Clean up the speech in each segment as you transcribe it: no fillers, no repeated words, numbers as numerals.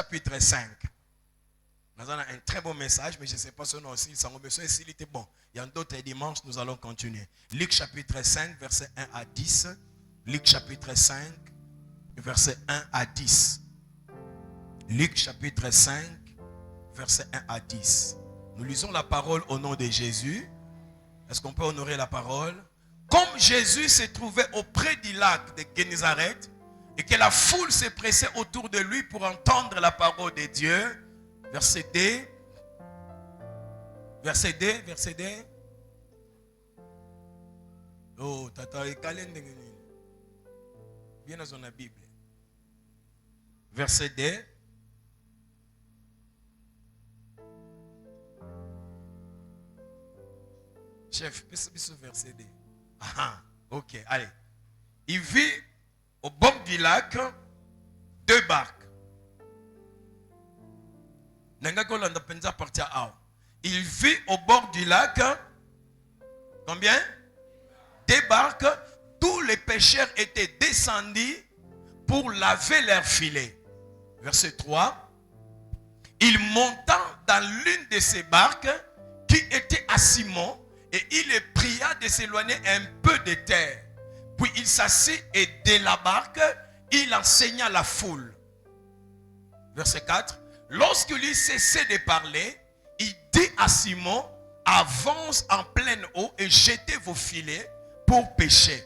chapitre 5. Nous avons un très bon message, mais je ne sais pas son nom aussi. S'il était bon. Il y a d'autres dimanches, nous allons continuer. Luc chapitre 5, verset 1 à 10. Luc chapitre 5, verset 1 à 10. Luc chapitre 5, verset 1 à 10. Nous lisons la parole au nom de Jésus. Est-ce qu'on peut honorer la parole? Comme Jésus se trouvait auprès du lac de Génézareth et que la foule se pressait autour de lui pour entendre la parole de Dieu. Verset 2. Verset 2. Verset 2. Oh, tata, viens dans la Bible. Verset 2. Chef, verset 2. Ah, ok, allez. Il vit au bord du lac 2 barques. Il vit au bord du lac combien? 2 barques d'où les pêcheurs étaient descendus pour laver leurs filets. Verset 3. Il monta dans l'une de ces barques qui était à Simon et il les pria de s'éloigner un peu de terre. Puis il s'assit et de la barque, il enseigna la foule. Verset 4. Lorsqu'il eut cessé de parler, il dit à Simon, avance en pleine eau et jetez vos filets pour pêcher.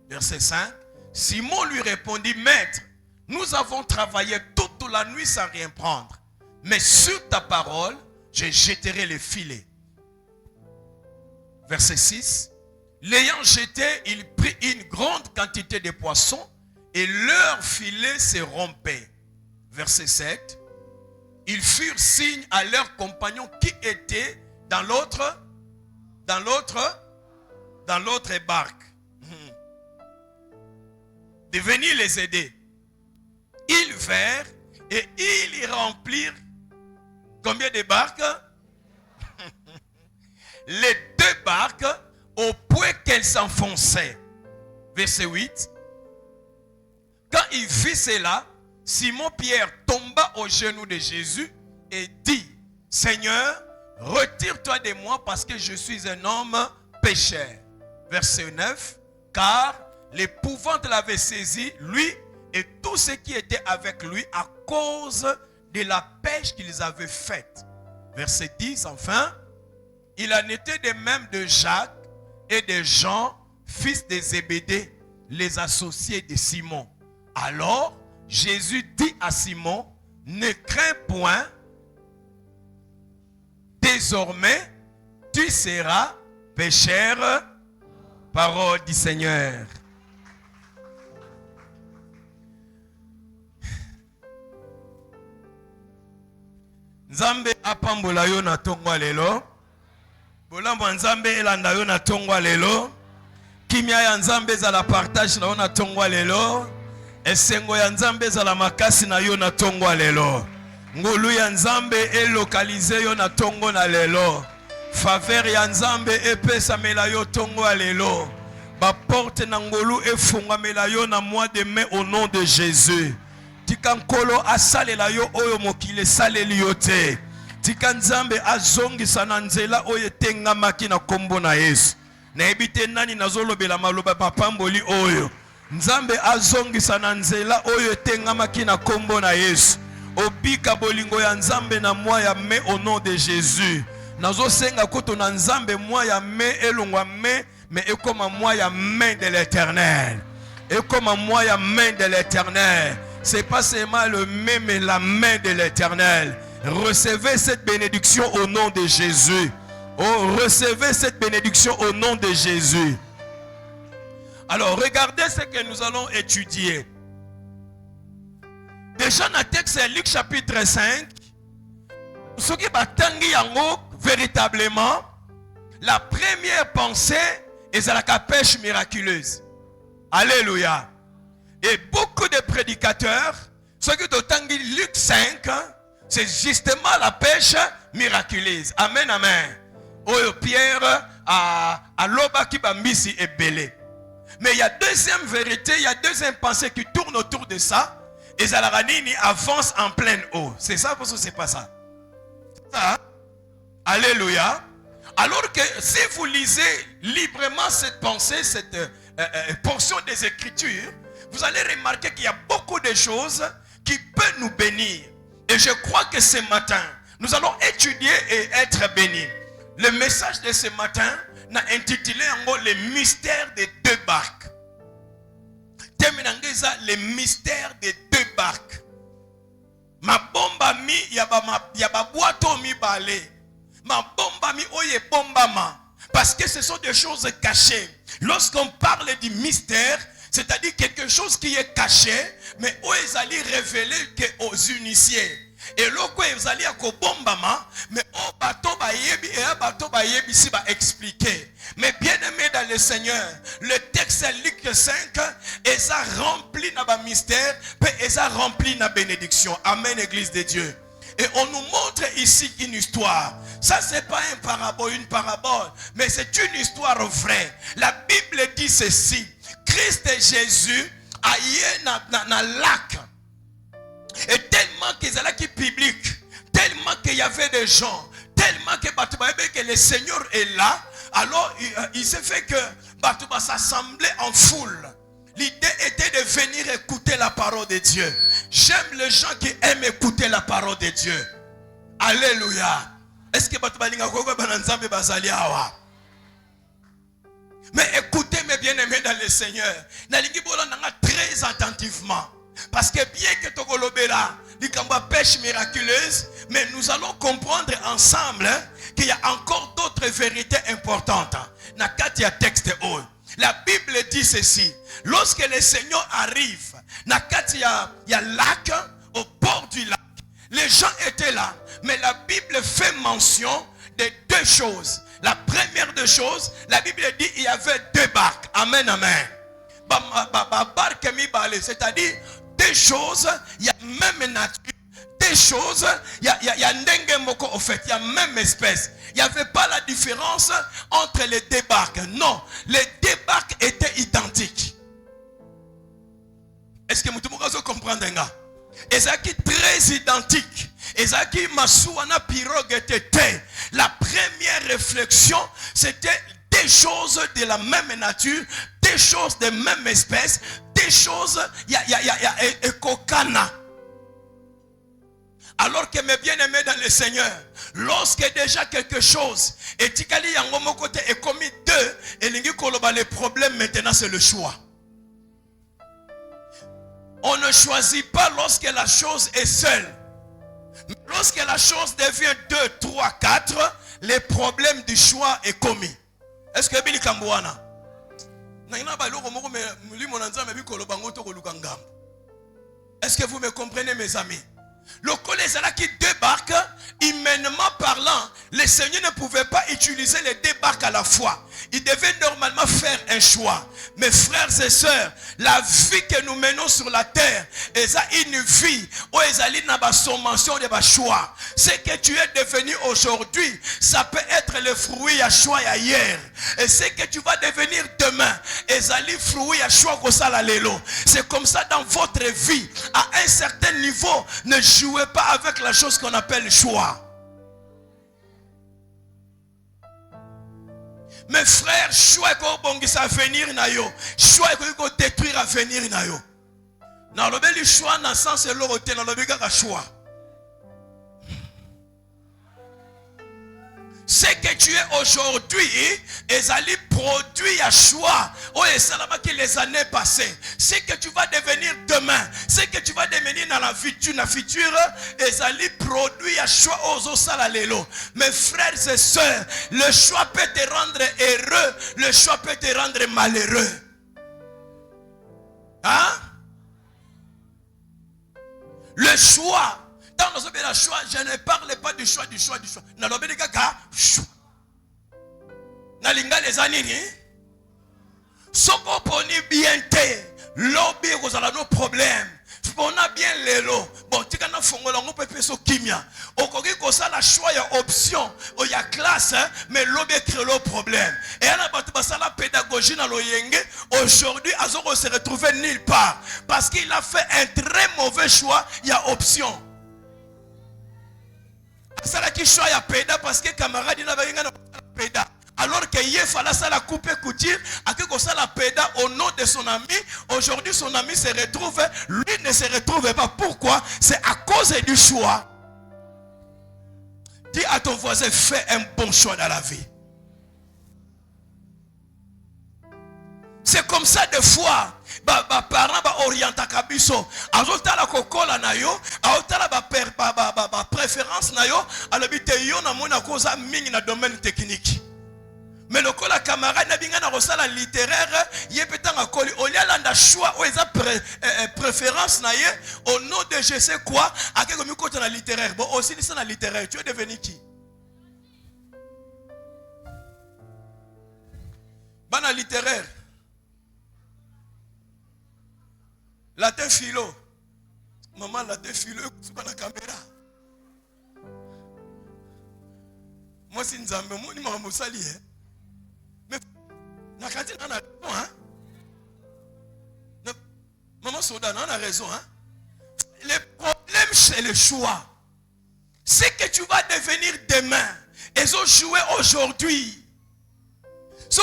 Verset 5. Simon lui répondit, Maître, nous avons travaillé toute la nuit sans rien prendre. Mais sur ta parole, je jetterai les filets. Verset 6. L'ayant jeté, il prit une grande quantité de poissons et leurs filets se rompaient. Verset 7. Ils furent signe à leurs compagnons qui étaient dans l'autre barque. De venir les aider. Ils vinrent et ils y remplirent combien de barques? Les 2 barques au point qu'elles s'enfonçaient. Verset 8. Quand il vit cela, Simon-Pierre tomba aux genoux de Jésus et dit, Seigneur, retire-toi de moi parce que je suis un homme pécheur. Verset 9. Car l'épouvante l'avait saisi, lui et tous ceux qui étaient avec lui à cause de la pêche qu'ils avaient faite. Verset 10. Enfin, il en était de même de Jacques et de Jean, fils de Zébédée, les associés de Simon. Alors, Jésus dit à Simon, ne crains point, désormais, tu seras pécheur. Parole du Seigneur. Nzambe apambola yo na tongwa lelo. Bolambo Nzambe elanda yo na tongwa lelo. Kimia ya Nzambe za la partage na yo na tongwa lelo. Esengo ya Nzambe za la makasi na yo na tongwa lelo. Ngolu ya Nzambe elokalize yo na tongo na lelo. Faveur ya Nzambe epesa mela yo tongwa lelo. Ba porte na ngolu efunga mela yo na mois de mai au nom de Jésus. Tika nkolo asalela yo oyo mokile saleli yo te. Tika Nzambe azongisa na nzela oyo etengamaki na kombo na Yesu. Na ebite nani nazolobela maloba papamboli oyo. Nzambe azongisa na nzela oyo etengamaki na kombo na Yesu. Obika bolingo ya Nzambe na mois ya mai au nom de Jésus. Nazo senga koto na Nzambe mois ya mai elongwa mai mais ekoma mois ya mai de l'Éternel. Ekoma mois ya mai de l'Éternel. C'est pas seulement le mai mais la main de l'Éternel. Recevez cette bénédiction au nom de Jésus. Oh, recevez cette bénédiction au nom de Jésus. Alors, regardez ce que nous allons étudier. Déjà dans le texte de Luc chapitre 5, ce qui va tanguer yango véritablement, la première pensée est à la pêche miraculeuse. Alléluia. Et beaucoup de prédicateurs, ceux qui ont tangué Luc 5, c'est justement la pêche miraculeuse. Amen, amen. Oyo Pierre à l'oba qui bambisi est belé. Mais il y a deuxième vérité, il y a deuxième pensée qui tourne autour de ça. Et Zalaranini avance en pleine eau. C'est ça parce que c'est pas ça. Ça. Alléluia. Alors que si vous lisez librement cette pensée, cette portion des Écritures, vous allez remarquer qu'il y a beaucoup de choses qui peuvent nous bénir. Et je crois que ce matin, nous allons étudier et être bénis. Le message de ce matin n'a intitulé en gros les mystères des deux barques. Les mystères des deux barques. Ma bomba mi yaba boato mi balé. Ma bomba mi oye bomba ma. Parce que ce sont des choses cachées. Lorsqu'on parle du mystère, c'est-à-dire quelque chose qui est caché, mais où ils allaient révéler aux initiés. Et là, où ils allaient à Kobombama, mais au bateau bayebi et à bateau bayebi ici va expliquer. Mais bien aimé dans le Seigneur, le texte Luc 5, et ça remplit dans mystère, et ça remplit dans bénédiction. Amen, Église de Dieu. Et on nous montre ici une histoire. Ça, c'est pas une parabole, mais c'est une histoire vraie. La Bible dit ceci. Christ et Jésus aillent dans le lac. Et tellement qu'ils allaient qui public, tellement qu'il y avait des gens, tellement que le Seigneur est là, alors il s'est fait que Batouba s'assemblait en foule. L'idée était de venir écouter la parole de Dieu. J'aime les gens qui aiment écouter la parole de Dieu. Alléluia. Est-ce que Batouba linga kwa bananzambe bazali awa? Mais écoutez mes bien-aimés dans le Seigneur. Nalingi bola nanga très attentivement. Parce que bien que Togolobela, l'ikamba pêche miraculeuse, mais nous allons comprendre ensemble qu'il y a encore d'autres vérités importantes. Nakatia texte haut. La Bible dit ceci. Lorsque le Seigneur arrive, Nakatia y a lac, au bord du lac. Les gens étaient là, mais la Bible fait mention de deux choses. La première des choses, la Bible dit il y avait deux barques. Amen, amen. C'est-à-dire deux choses, il y a même nature. Deux choses, il y a Ndenge Moko au fait, il y a même espèce. Il n'y avait pas la différence entre les deux barques. Non, les deux barques étaient identiques. Est-ce que vous comprenez? Et ça qui est très identique. Et ça qui Masuana pirogue était. La première réflexion, c'était des choses de la même nature, des choses de même espèce, des choses, il y a Ekokana. Alors que mes bien-aimés dans le Seigneur, lorsque déjà quelque chose est tikali yango côté est commis deux, et le problème maintenant c'est le choix. On ne choisit pas lorsque la chose est seule. Lorsque la chose devient 2, 3, 4, le problème du choix est commis. Est-ce que Billy Kambouana? Est-ce que vous me comprenez, mes amis? Le collège qui débarque, humainement parlant, le Seigneur ne pouvait pas utiliser les deux barques à la fois. Il devait normalement faire un choix. Mes frères et sœurs, la vie que nous menons sur la terre, c'est une vie où il y a une sommation de choix. Ce que tu es devenu aujourd'hui, ça peut être le fruit à choix hier. Et ce que tu vas devenir demain, le fruit à choix que ça l'élo. C'est comme ça dans votre vie. À un certain niveau, ne jouez pas avec la chose qu'on appelle choix. Mes frères, choix qu'on bongisa avenir na yo, choix qu'on détruire avenir na yo. Na lobe le choix na sens l'oroté na lobe ka choix. Ce que tu es aujourd'hui, ezali produit à choix. Oh, et ça là que les années passées. Ce que tu vas devenir demain, ce que tu vas devenir dans la future, ezali produit à choix aux osalalelo. Mes frères et sœurs, le choix peut te rendre heureux, le choix peut te rendre malheureux. Hein? Le choix. Dans le choix, je ne parle pas du choix. Dans le cas, choix. Nalinga les anini. Soko poni bien te. Lobby aux nos problèmes. On a bien l'élo. Bon, tu as fongola on peut faire kimia. Au Kogi kosa la choix il y a option, il y a classe, mais l'obé crée le problème. Et à la base la pédagogie dans l'oyenge, aujourd'hui Azoro se retrouve nulle part parce qu'il a fait un très mauvais choix. Il y a option. Ça là qui choix il y a péda parce que camarade il a pas péda. Alors qu'il fallait ça la couper couture, à que ça la péda au nom de son ami. Aujourd'hui, son ami se retrouve, lui ne se retrouve pas. Pourquoi? C'est à cause du choix. Dis à ton voisin, fais un bon choix dans la vie. C'est comme ça des fois. Parents orientent à Kabiso. Azota la kokola na yo, azota la préférence na yo, alobite yo na mona koza mingi na domaine technique. Mais le cas la camarade n'a bien la littéraire, il est peut-être en colis. Au lieu d'un choix, ou une préférence, au nom de je sais quoi, à quel moment tu as la littéraire. Bon, aussi, c'est la littéraire. Tu es devenu qui? Bana littéraire. Latin philo. Maman, latin philo, c'est pas la caméra. Moi, c'est une zambe. Moi, je m'en sali. Mais, on a raison, hein? Maman Soda, on a raison, hein? Le problème, c'est le choix. Ce que tu vas devenir demain, ils ont joué aujourd'hui. Ce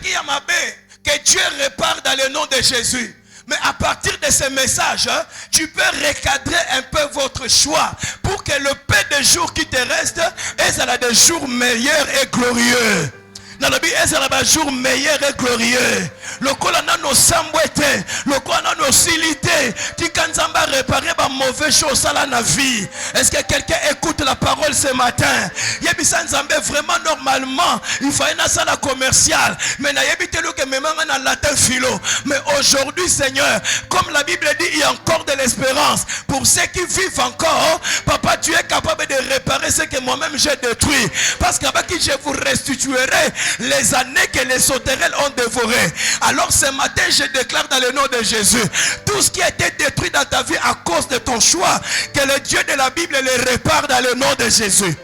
qui a ma baie, que Dieu répare dans le nom de Jésus. Mais à partir de ce message, tu peux recadrer un peu votre choix pour que le peu de jours qui te restent, ils aient des jours meilleurs et glorieux. Dans la Bible, un jour meilleur et glorieux. Le colana nos samboueté, le colana nos silité. Tu kanzamba réparer ma mauvaise chose à la vie. Est-ce que quelqu'un écoute la parole ce matin? Yebisa nzambe vraiment normalement, il faut une salle commerciale. Mais na yebite le que même en latin philo. Mais aujourd'hui, Seigneur, comme la Bible dit, il y a encore de l'espérance pour ceux qui vivent encore. Papa, tu es capable de réparer ce que moi-même j'ai détruit. Parce qu'avec qui je vous restituerai les années que les sauterelles ont dévorées. Alors ce matin, je déclare dans le nom de Jésus, tout ce qui a été détruit dans ta vie à cause de ton choix, que le Dieu de la Bible les répare dans le nom de Jésus.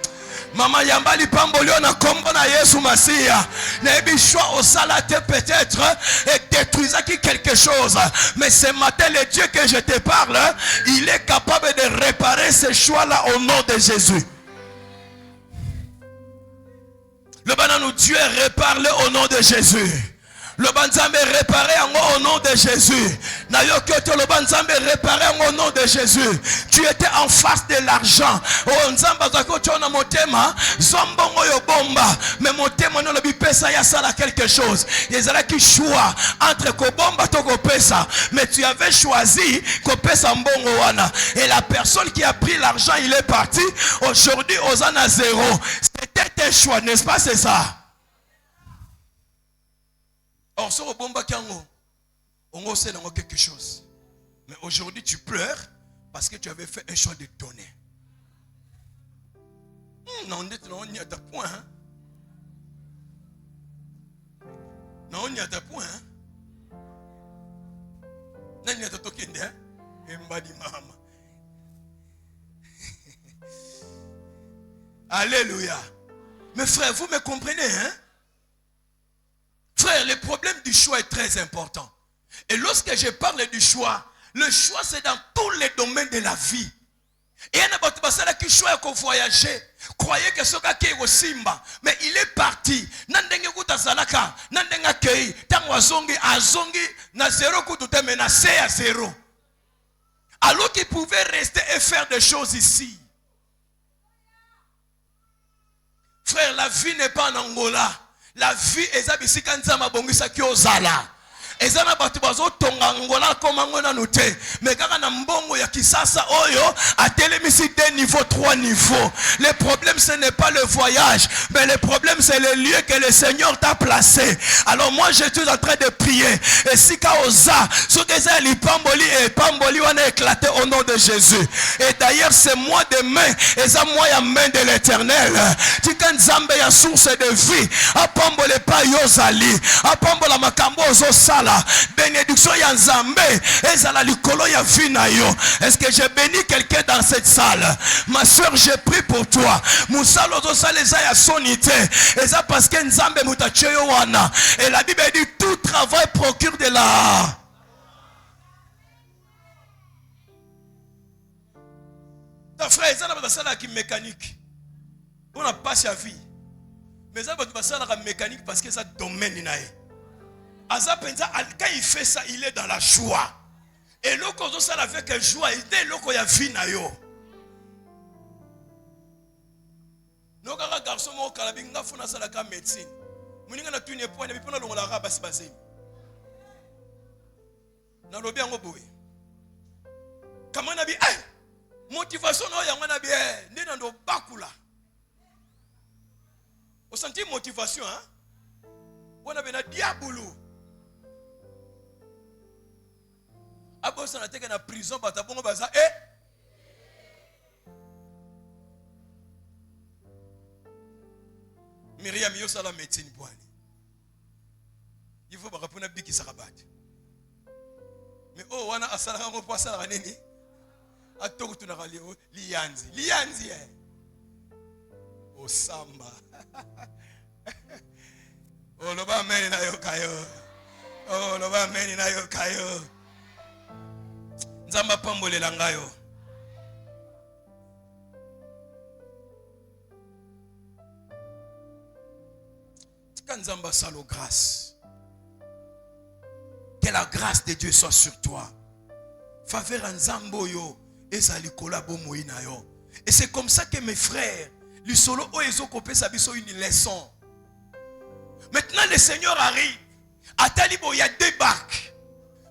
Maman Yambali Pambolio na kombo na Yesu Masia. Nebi choix au salate peut-être et détruisa qui quelque chose. Mais ce matin, le Dieu que je te parle, il est capable de réparer ce choix-là au nom de Jésus. Le banano Dieu répare-le au nom de Jésus. Le banzambe réparé au nom de Jésus. Nayokoto le banzambe réparé au nom de Jésus. Tu étais en face de l'argent. Oh nzamba zakoto na motema, zombongo yo bomba. Mais motema no le bipesa ya sala quelque chose. Yezala qui choix entre ko bomba to ko pesa. Mais tu avais choisi ko pesa mbongo wana. Et la personne qui a pris l'argent, il est parti. Aujourd'hui, aux an à zéro. C'était tes choix, n'est-ce pas, c'est ça? Or, sur le bomba kango, on sait dans quelque chose. Mais aujourd'hui, tu pleures parce que tu avais fait un choix de donner. Non, on n'y a pas point. Non, on n'y a pas point. Non, on n'y a pas point. Alléluia. Mes frères, vous me comprenez, hein? Frère, le problème du choix est très important. Et lorsque je parle du choix, le choix c'est dans tous les domaines de la vie. Et il y a des personnes qui choisissent de voyager. Croyez que ce gars qui est au Simba, mais il est parti. Nandenge kuta zalaka, nandenga kei, tango azongi, na zéro kututé, mais na c'est à zéro. Alors qu'il pouvait rester et faire des choses ici. Frère, la vie n'est pas en Angola. La vie est à Bissikanzama Bongisa Kyozala. Ezana batubazo tonga Angola comme Angola noté. Mais quand on a mbongo ya kisasa oyo, a télémisi deni niveaux, 3 niveaux. Le problème, ce n'est pas le voyage, mais le problème, c'est le lieu que le Seigneur t'a placé. Alors moi, je suis en train de prier. Et si Kaoza, ce que c'est l'Ipamboli et Pamboli, on a éclaté au nom de Jésus. Et d'ailleurs, c'est moi de main, et ça, moi, il y a main de l'Éternel. Tu quand Zambé, il y a source de vie. Apambole pas Yozali. Apambola makambo sala. Bénédiction, il y a Zambé. Et ça, la likolo, il y a vie na yo. Est-ce que j'ai béni quelqu'un dans cette salle? Ma soeur, j'ai pris pour toi. Moussalo sala, les a sonité. Et ça, parce que Nzambe mutacheyo wana. Et la Bible dit tout travail procure de la. Ta frère, ça n'a pas ça qui mécanique. On a passé à vie. Mais ça n'a pas ça la mécanique parce que ça domaine inae. Quand il fait ça, il est dans la joie. Et l'autre ça avec joie, il est l'autre ya vie na yo. Nous quand garçon mo kalabinga funa ça la médecine. Muninga na tune point et puis on a longola rabasi basé. Na lobi yango boye. Comment na bi motivation na yango na bi ne ndo bakula. Vous sentez motivation hein? On a bien diabolo. Abo ça na teke na prison bata bongo baza Myriam yo sala médecine boani. Il faut pas répondre biki sarabat. Mais oh wana asala ngo poisa la nini? Atoko tunakali lianzi Osamba. Oh loba amen na yo kayo. Oh loba amen na yo kayo. Nzamba pambolela ngayo. Tika nzamba salo grâce. Que la grâce de Dieu soit sur toi. Faveur nzambo yo ezali kolabo moina yo. Et c'est comme ça que mes frères le solo oezo kopé sabiso une leçon. Maintenant le Seigneur arrive. Atalibo il y a 2 barques.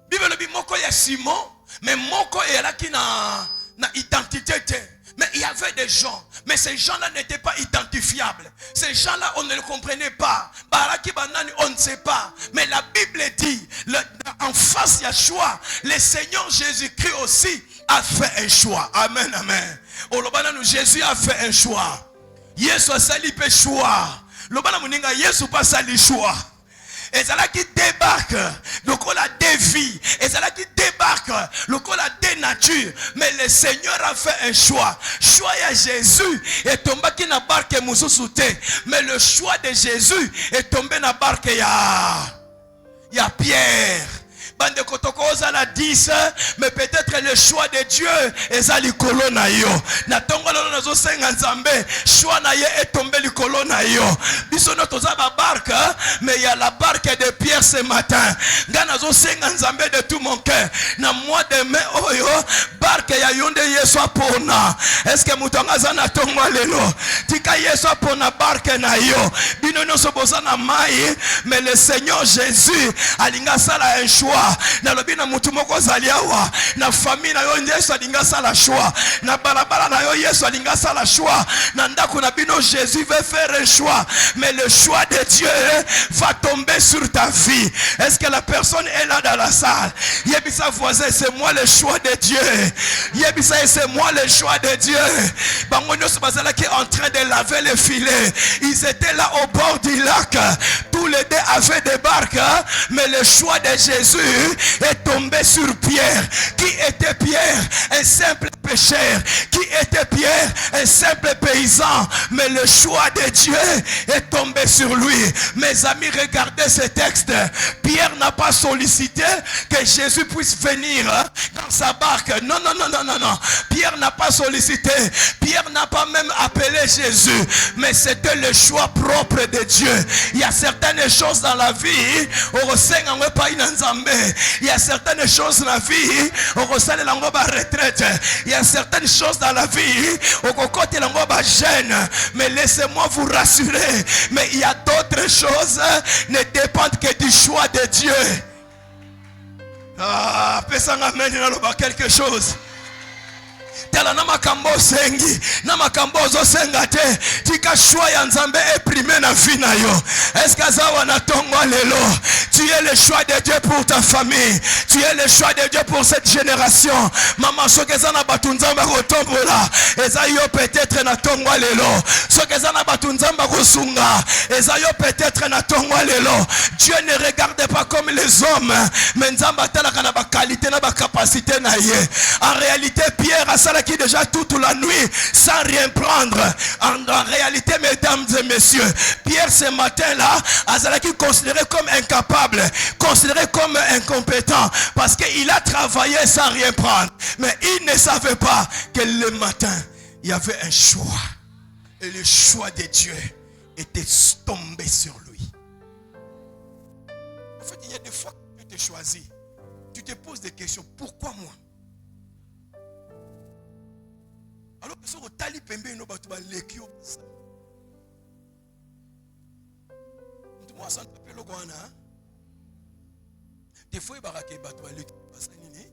Bible dit moko ya Simon, mais moko est là qui na identité. Mais il y avait des gens, mais ces gens-là n'étaient pas identifiables. Ces gens-là, on ne les comprenait pas. Baraki banani, on ne sait pas. Mais la Bible dit, en face Yahshua, le Seigneur Jésus-Christ aussi a fait un choix. Amen, amen. Jésus a fait un choix. Yesu asali pe choix. Lobana muninga Yesu pas sali choix. Et c'est là qui débarque, le col a des vies. Et c'est là qui débarque, le col a des natures. Mais le Seigneur a fait un choix. Choix à Jésus est tombé qui n'a barque Moussoussouté. Mais le choix de Jésus est tombé dans la barque il y a Pierre. Bande kotokoza la 10, mais peut-être le choix de Dieu est à l'ikolo na yo. Na tongo lolo nazo senga nzambe, choix na ye est tombé l'ikolo na yo. Biso no toza ba barque, mais il y a la barque de Pierre ce matin. Nga nazo senga nzambe de tout mon cœur. Na mois de mai oyo, barque ya yonde Yesu apona. Est-ce que mutonga za na tongo lelo? Tika Yesu apona barque na yo. Bino no so boza na mai, mais le Seigneur Jésus alinga sala un choix. Na lobi na mutu moko zaliawa na famille na yo Yesu alinga sala choix na balabala na yo Yesu alinga sala choix na ndako na bino Jésus veut faire un choix mais le choix de Dieu va tomber sur ta vie. Est-ce que la personne est là dans la salle? Yebisa voisin, c'est moi le choix de Dieu. Yebisa c'est moi le choix de Dieu. Bangonyo Subazala qui est en train de laver les filets. Ils étaient là au bord du lac. Tous les deux avaient des barques, mais le choix de Jésus est tombé sur Pierre. Qui était Pierre? Un simple pécheur. Qui était Pierre? Un simple paysan. Mais le choix de Dieu est tombé sur lui. Mes amis, regardez ce texte. Pierre n'a pas sollicité que Jésus puisse venir dans sa barque. Non, non, non, non, non, non. Pierre n'a pas sollicité. Pierre n'a pas même appelé Jésus. Mais c'était le choix propre de Dieu. Il y a certaines choses dans la vie. Il y a certaines choses dans la vie. Il y a certaines choses dans la vie. Mais laissez-moi vous rassurer. Mais il y a d'autres choses ne dépendent que du choix de Dieu. Ah, quelque chose. tala na makambo sengi na makambo ozosenga te tika choix ya nzambe éprimé na vie na yo. Est-ce que azawa na tongo lelo tu es le choix de Dieu pour ta famille, tu es le choix de Dieu pour cette génération. Maman soki eza na batu nzambe kotombola eza yo peut-être na tongo lelo, soki eza na batu nzambe kosunga eza yo peut-être na tongo lelo. Dieu ne regarde pas comme les hommes, mais nzambe atalaka na ba qualité na ba capacité na ye. En réalité Pierre a salaki déjà toute la nuit sans rien prendre. En réalité, mesdames et messieurs, Pierre ce matin-là a salaki considéré comme incapable, considéré comme incompétent, parce qu'il a travaillé sans rien prendre. Mais il ne savait pas que le matin, il y avait un choix. Et le choix de Dieu était tombé sur lui. En fait, il y a des fois que tu te choisis, tu te poses des questions. Pourquoi moi? Alors que ce que tali pembe no batu ba lekio ça. Tu vois ça t'appelle le gwana. Des fois il barake batu ba lekio ça nini.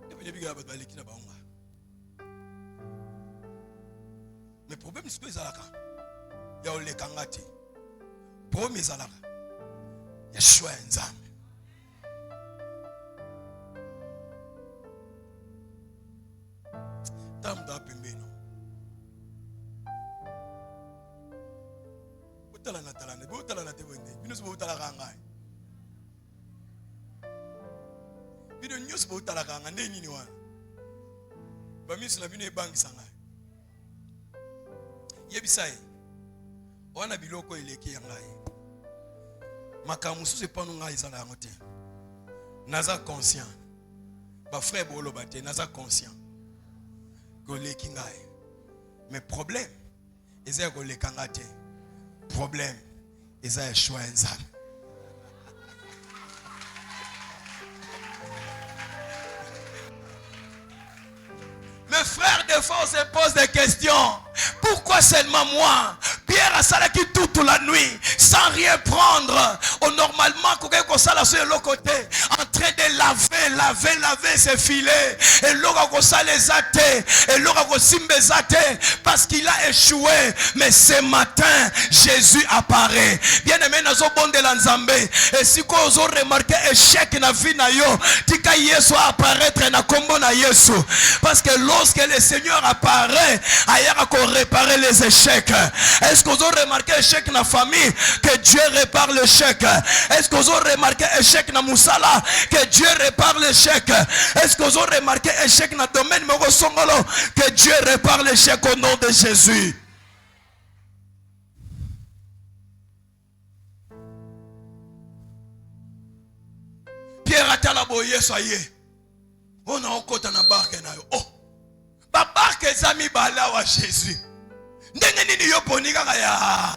Et puis les batu ba lekio na baonga. Mais problème c'est que ezalaka. Ya olekanga te. Problème ezalaka. Yeshua nzambe. Tamda pembeno. Utala na talane, utala na tebonde. Bino so utala kanga. Bino news bo utala kanga nde nini wana. Ba misi na bino ebangi sanga. Yebisai. Wana biloko eleki yangai. Makamusu se panu nga izala yango te. Naza conscient. Ba frère bolo bate naza conscient. Goleki ngai. Mais problème eza golekanga te. Problème eza choix nzambe. Mes frères, des fois on se pose des questions. Pourquoi seulement moi? Pierre a salaki toute la nuit sans rien prendre. Normalement, qu'on sala sur l'autre côté, en train de laver ses filets. Et l'autre côté les athées, et l'autre côté zate, parce qu'il a échoué. Mais ce matin, Jésus apparaît. Bien aimé, nous avons bon de l'Anzambe. Et si vous avez remarqué échec na vie na yo, tika Yesu apparaître na kombo na Yesu. Parce que lorsque le Seigneur apparaît, ailleurs qu'on réparer les échecs. Est-ce que vous avez remarqué échec dans la famille? Que Dieu répare l'échec. Est-ce que vous avez remarqué échec dans Moussala? Que Dieu répare l'échec. Est-ce que vous avez remarqué échec dans le domaine Mogosongolo? Que Dieu répare l'échec au nom de Jésus. Pierre Atalabo Yesoye. On a encore dans barque na yo. Oh. Ba barque ezami bala wa Jésus. Ndenge nini yo ponika kaya.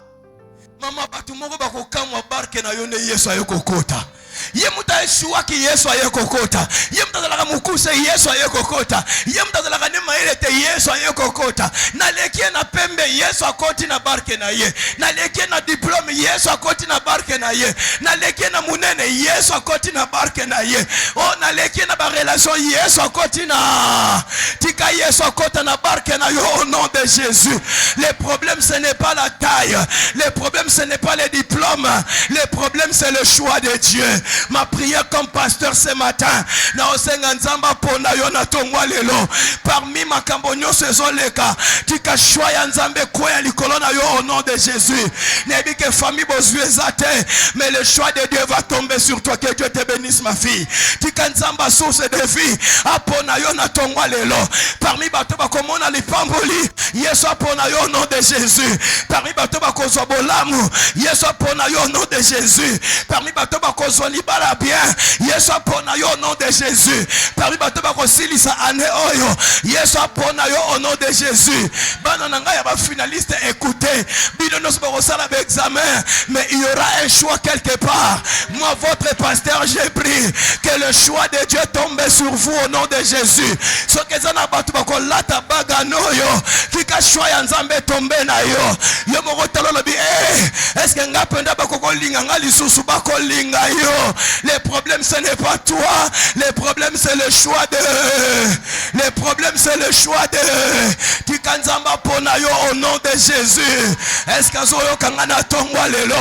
Mama batu moko bakokamwa barke na yo ne Yesu ayokokota. Ye muta Yeshua ki Yesu ayokokota. Ye mutazalaka mukuse Yesu ayokokota. Ye mutazalaka ne maelete Yesu ayokokota. Na lekie na pembe Yesu akoti na barke na ye. Na lekie na diplome Yesu akoti na barke na ye. Na lekie na munene Yesu akoti na barke na ye. Oh na lekie na ba relation Yesu akoti na tika Yesu akota na barke na yo au nom de Jésus. Le problème ce n'est pas la taille. Le problème ce n'est pas les diplômes. Le problème c'est le choix de Dieu. Ma prière comme pasteur ce matin, na osenga nzamba pona yo na tongwa lelo. Parmi makambo nyonso ezoleka, tika choix ya nzambe kwa ya likolo na yo au nom de Jésus. Nebi que famille bozue zate, mais le choix de Dieu va tomber sur toi. Que Dieu te bénisse ma fille. Tika nzamba source de vie, apona yo na tongwa lelo. Parmi bato ba komona lipamboli, Yesu apona yo au nom de Jésus. Parmi bato ba kozwa bolamu, Yesu apona yo au nom de Jésus. Parmi bato ba kozwa liba kobala bien. Yesu apona yo au nom de Jésus. Parmi bato bakosilisa ane oyo. Yesu apona yo au nom de Jésus. Bana nanga ya ba finaliste, écoutez. Bino no bakosala ba examen, mais il y aura un choix quelque part. Moi, votre pasteur, j'ai prié que le choix de Dieu tombe sur vous au nom de Jésus. Ce que zana batu bakolata bagano yo, kika choix ya nzambe tombe na yo. Yo moko talo lobi est-ce que ngapenda bakoko linga ngali susu bakolinga yo. Le problème ce n'est pas toi, le problème c'est le choix de. Le problème c'est le choix de. Kika nzamba pona yo au nom de Jésus. Est-ce que zo yo kangana tongwa lelo?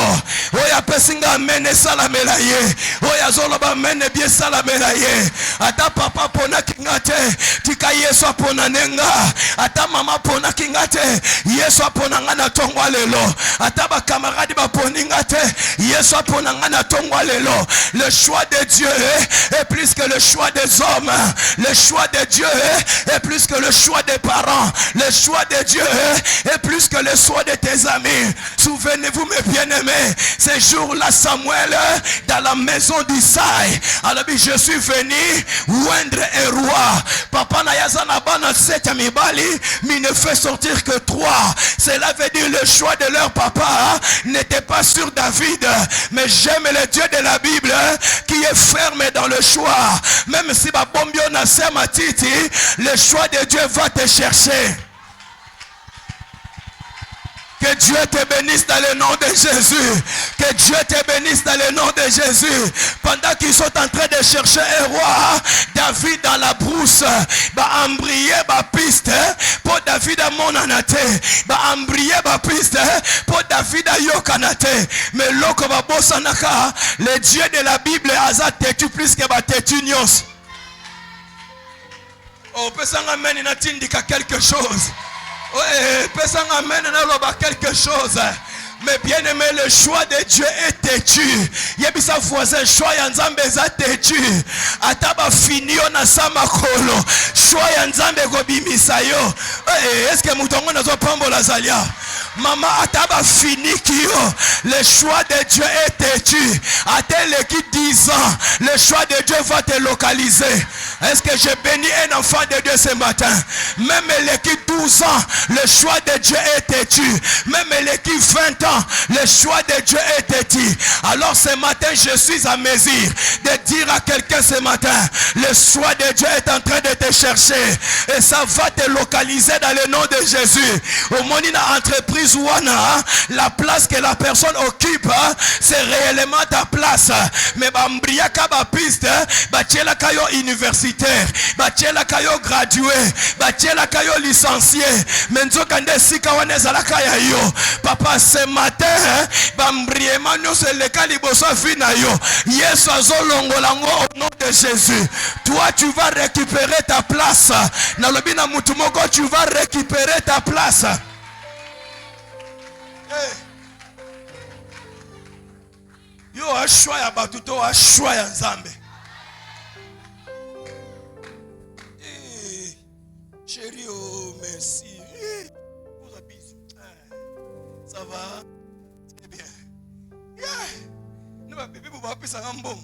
Oya pesinga mene salamela ye. Oya zolo ba mene bien salamela ye. Ata papa pona kingate, tika Yesu pona nenga. Ata mama pona kingate, Yesu pona ngana tongwa lelo. Ata ba camarade ba poninga te, Yesu pona ngana tongwa lelo. Le choix de Dieu est plus que le choix des hommes. Le choix de Dieu est plus que le choix des parents. Le choix de Dieu est plus que le choix de tes amis. Souvenez-vous mes bien-aimés, ces jours-là Samuel dans la maison d'Isaïe, alors je suis venu oindre un roi. Papa Nayazana Bana 7 amibali, mais ne fait sortir que 3. Cela veut dire le choix de leur papa n'était pas sur David. Mais j'aime le Dieu de la Bible qui est ferme dans le choix. Même si Babombio n'a pas matiti, le choix de Dieu va te chercher. Que Dieu te bénisse dans le nom de Jésus. Que Dieu te bénisse dans le nom de Jésus. Pendant qu'ils sont en train de chercher un roi, David dans la brousse, va embrayer ma piste pour David à mon anate. Va embrayer ma piste pour David à yokanate. Mais l'oko va bossanaka, le Dieu de la Bible a têtu plus que ma têtu nyos. Oh, peut s'en amener quelque chose. Quelque chose. Mais bien aimé, le choix de Dieu est têtu. Yebisa voisin, choix yanzambe za têtu. Ataba fini na samakolo. Choix yanzambe gobimisa yo. Est-ce que moutongo nazo pambo la zalia? Maman ataba fini kio. Le choix de Dieu est têtu. Attends qui 10 ans, le choix de Dieu va te localiser. Est-ce que j'ai béni un enfant de Dieu ce matin? Même l'équipe 12 ans, le choix de Dieu est têtu. Même l'équipe 20 ans, le choix de Dieu est têtu. Alors ce matin, je suis à mesure de dire à quelqu'un ce matin, le choix de Dieu est en train de te chercher. Et ça va te localiser dans le nom de Jésus. Au moment où entreprise ouana, la place que la personne occupe, c'est réellement ta place. Mais bambria kaba piste, bachela kayo universitaire, bachela kayo gradué, bachela kayo licencié. Menzo kande sika wane zalaka ya yo. Papa ce matin, bambriema no se le kaliboso fina yo. Yesu azolongolango au nom de Jésus. Toi tu vas récupérer ta place. Na lobina mutumoko tu vas récupérer ta place. Yo a choix ya batuto a choix ya nzambe. Chérie, oh merci. Vous êtes busy. Ça va? C'est bien. Nous va bébé pour appeler ça un bon.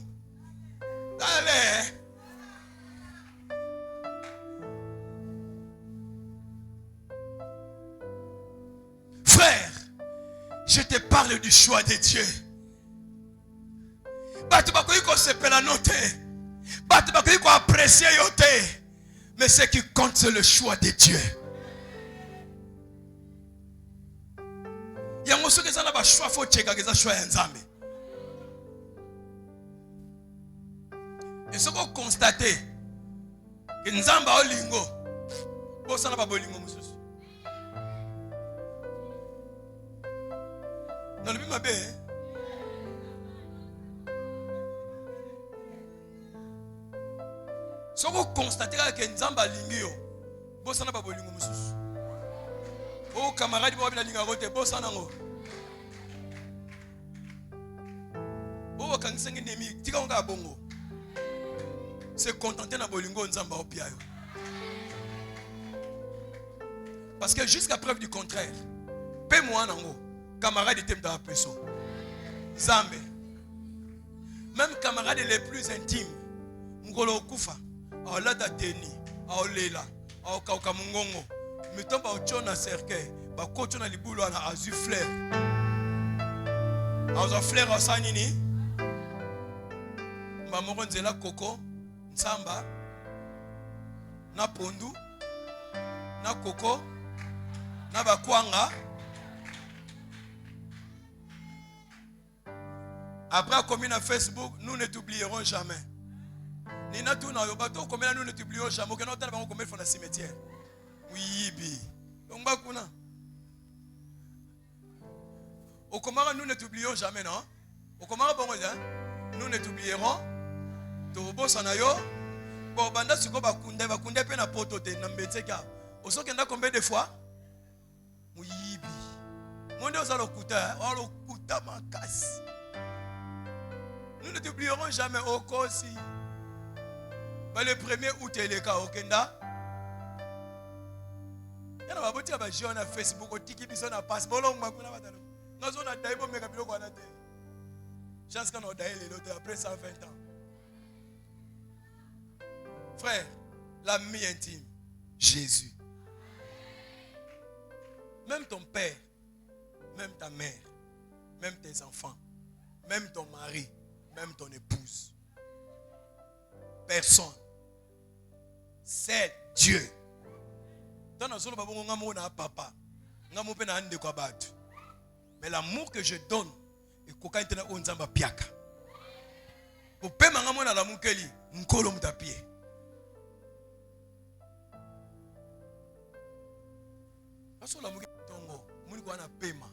Allez. Frère, je te parle du choix de Dieu. Batu bakoyi ko sepela note. Batu bakoyi ko apprécier yote. Mais ce qui compte, c'est le choix de Dieu. Il y a un choix qui est un choix de et ce qu'on constate, que Nzamba olingo, bosana ba bolingo mususu. Dans le bima be. Si vous constatez que Nzamba lingi yo, bosana ba bolingo mususu. Oh camarade bo bila linga rote bosana ngo. Oh kangisengi nemi tika nga bongo. Se contenter na bolingo Nzamba opia yo. Parce que jusqu'à preuve du contraire, paie-moi nango, camarade était dans la pression. Zambe. Même camarades les plus intimes. Mungolo okufa. Aolata teni. Aolela. Aokauka mungongo. Mitomba ochona cercueil. Bakocho na libulu ana azu fleur. Aoza fleur osanini. Mbamoko nzela koko. Nsamba. Na pondu. Na koko. Na bakwanga. Après, comme na Facebook, nous ne t'oublierons jamais. Nina tout na yobato, comme nous ne t'oublierons jamais. Que nous t'allons comme dans le cimetière. Oui, bi. Donc bakuna. Au comment nous ne t'oublierons jamais, non? Au comment nous ne t'oublierons. Tobo sanayo. Bon, banda siko bakunde pe na poto te na mbeteka. Oso kenda combien de fois? Oui, bi. Monde osalo kuta, olo kuta makasi. Nous ne t'oublierons jamais au Kosi. Le 1er août, il est au Kenda. Il y a un petit peu sur Facebook, il y a un passe. Nous avons chance qu'on a après 120 ans. Frère, l'ami intime, Jésus. Même ton père, même ta mère, même tes enfants, même ton mari, même ton épouse. Personne. C'est Dieu. Mais l'amour que je donne, et coca intena onzamba piaka. Pour payer l'amour na l'amour keli, mkolo mtapie. Parce l'amour tongo, muni kwa na pema.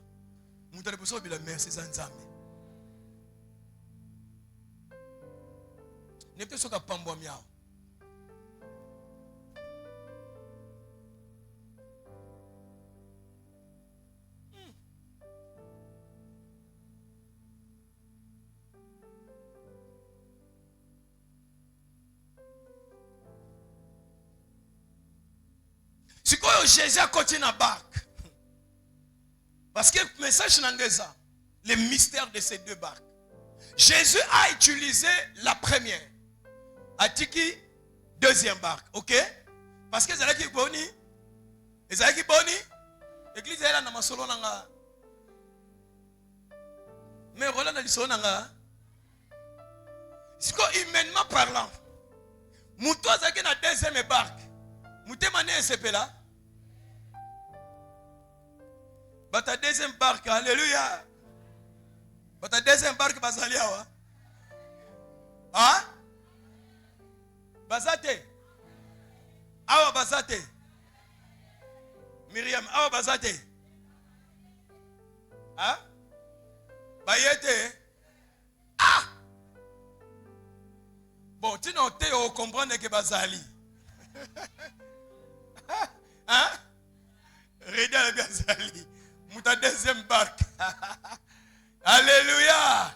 Mutale poso bila merci zanzambe. N'est-ce pas ce que pambo miao? Si quoi Jésus a continué à barque. Parce que le message n'engage le mystère de ces deux barques. Jésus a utilisé la première. Atiki, deuxième barque. Ok? Parce que c'est qui boni. Et c'est qui boni. L'église est là dans ma solo nanga. Mais Roland a dit solo nanga. C'est quoi humainement parlant? Moutou a zaki na deuxième barque. Mouté mané SCP là. Bah ta deuxième barque. Alléluia. Bah ta deuxième barque basaliawa. Hein? Bazate. Awa bazate. Myriam, awa bazate. Hein? Bayete. Ah! Bon, tu n'as pas compris que bazali. Hein? Reda bazali. Mouta deuxième barque. Alléluia.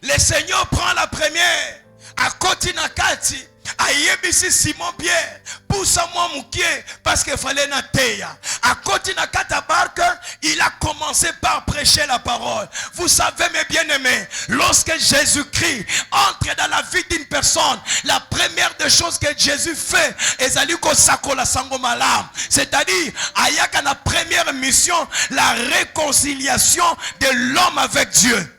Le Seigneur prend la première. À côté na kati. A yebisi Simon Pierre. Poussa moi moukié. Parce qu'il fallait na teya. À côté na kata barque. Il a commencé par prêcher la parole. Vous savez mes bien-aimés. Lorsque Jésus-Christ entre dans la vie d'une personne. La première des choses que Jésus fait. C'est-à-dire. Ayaka na première mission. La réconciliation de l'homme avec Dieu.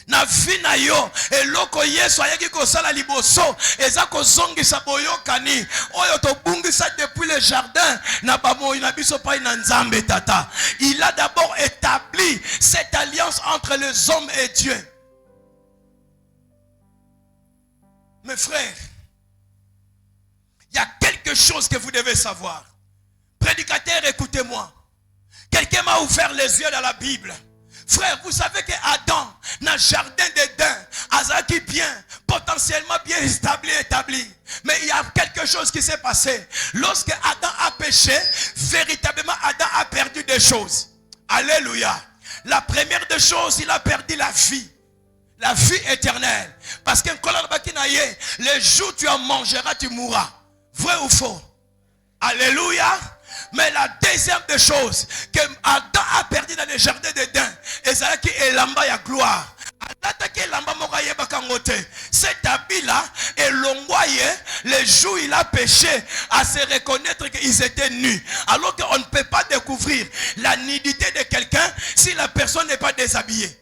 Na vina yo eloko Yesu ayaki kosala liboso eza kozongisa boyokani oyo tobungisa depuis le jardin na bamoyi na biso pa na Nzambe tata. Il a d'abord établi cette alliance entre les hommes et Dieu. Mes frères, il y a quelque chose que vous devez savoir. Prédicateur, écoutez-moi. Quelqu'un m'a ouvert les yeux dans la Bible. Frère, vous savez que Adam, dans le jardin d'Éden, Azaki bien, potentiellement bien établi. Mais il y a quelque chose qui s'est passé. Lorsque Adam a péché, véritablement Adam a perdu des choses. Alléluia. La première des choses, il a perdu la vie. La vie éternelle. Parce que le jour où tu en mangeras, tu mourras. Vrai ou faux? Alléluia. Mais la deuxième des choses que Adam a perdu dans le jardin d'Éden, et c'est là qui est l'amba la gloire. Cet habit-là, et l'ongwaye, le jour il a péché, à se reconnaître qu'ils étaient nus. Alors qu'on ne peut pas découvrir la nudité de quelqu'un si la personne n'est pas déshabillée.